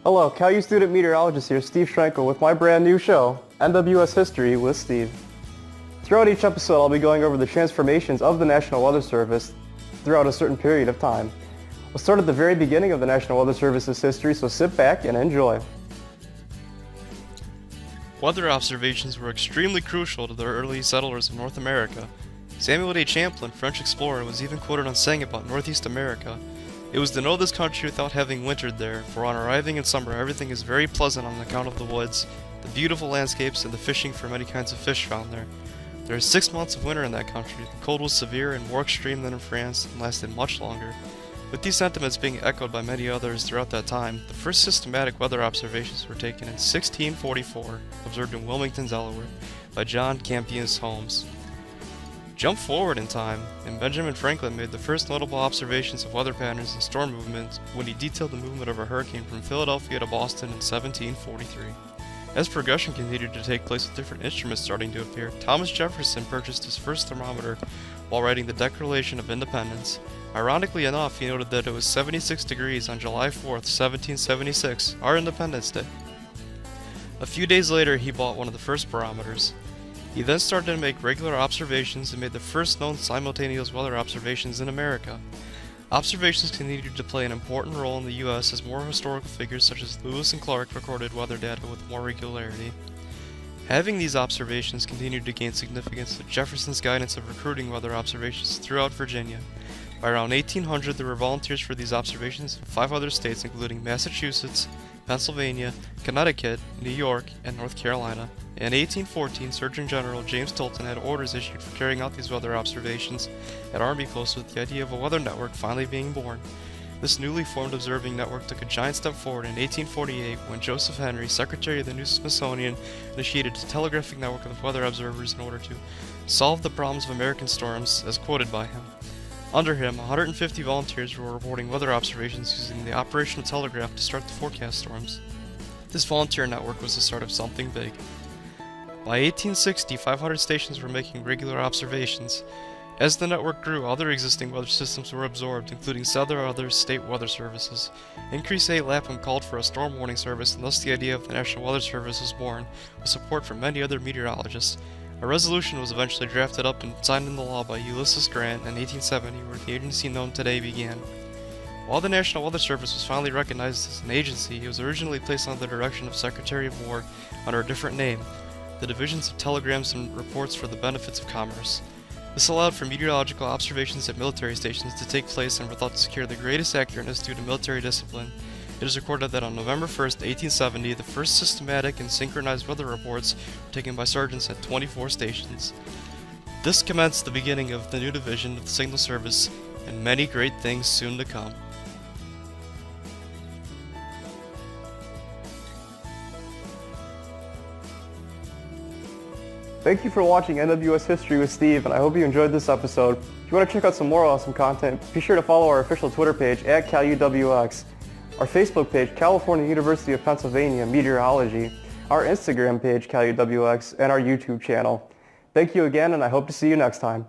Hello, CalU student meteorologist here, Steve Shrenkel, with my brand new show, NWS History with Steve. Throughout each episode, I'll be going over the transformations of the National Weather Service throughout a certain period of time. We'll start at the very beginning of the National Weather Service's history, so sit back and enjoy. Weather observations were extremely crucial to the early settlers of North America. Samuel A. Champlain, French explorer, was even quoted on saying about Northeast America, "It was to know this country without having wintered there, for on arriving in summer everything is very pleasant on account of the woods, the beautiful landscapes, and the fishing for many kinds of fish found there. There are 6 months of winter in that country. The cold was severe and more extreme than in France, and lasted much longer." With these sentiments being echoed by many others throughout that time, the first systematic weather observations were taken in 1644, observed in Wilmington, Delaware, by John Campion Holmes. Jump forward in time, and Benjamin Franklin made the first notable observations of weather patterns and storm movements when he detailed the movement of a hurricane from Philadelphia to Boston in 1743. As progression continued to take place with different instruments starting to appear, Thomas Jefferson purchased his first thermometer while writing the Declaration of Independence. Ironically enough, he noted that it was 76 degrees on July 4th, 1776, our Independence Day. A few days later, he bought one of the first barometers. He then started to make regular observations and made the first known simultaneous weather observations in America. Observations continued to play an important role in the U.S. as more historical figures such as Lewis and Clark recorded weather data with more regularity. Having these observations continued to gain significance with Jefferson's guidance of recruiting weather observations throughout Virginia. By around 1800, there were volunteers for these observations in 5 other states including Massachusetts, Pennsylvania, Connecticut, New York, and North Carolina. In 1814, Surgeon General James Tolton had orders issued for carrying out these weather observations at Army posts with the idea of a weather network finally being born. This newly formed observing network took a giant step forward in 1848 when Joseph Henry, Secretary of the new Smithsonian, initiated a telegraphic network of weather observers in order to solve the problems of American storms, as quoted by him. Under him, 150 volunteers were reporting weather observations using the operational telegraph to start the forecast storms. This volunteer network was the start of something big. By 1860, 500 stations were making regular observations. As the network grew, other existing weather systems were absorbed, including several other state weather services. Increased state Lapham called for a storm warning service, and thus the idea of the National Weather Service was born, with support from many other meteorologists. A resolution was eventually drafted up and signed into law by Ulysses Grant in 1870, where the agency known today began. While the National Weather Service was finally recognized as an agency, it was originally placed under the direction of Secretary of War under a different name, the Divisions of Telegrams and Reports for the Benefits of Commerce. This allowed for meteorological observations at military stations to take place and were thought to secure the greatest accurateness due to military discipline. It is recorded that on November 1st, 1870, the first systematic and synchronized weather reports were taken by sergeants at 24 stations. This commenced the beginning of the new division of the Signal Service, and many great things soon to come. Thank you for watching NWS History with Steve, and I hope you enjoyed this episode. If you want to check out some more awesome content, be sure to follow our official Twitter page at CalUWX, our Facebook page, California University of Pennsylvania Meteorology, our Instagram page, CalUWX, and our YouTube channel. Thank you again, and I hope to see you next time.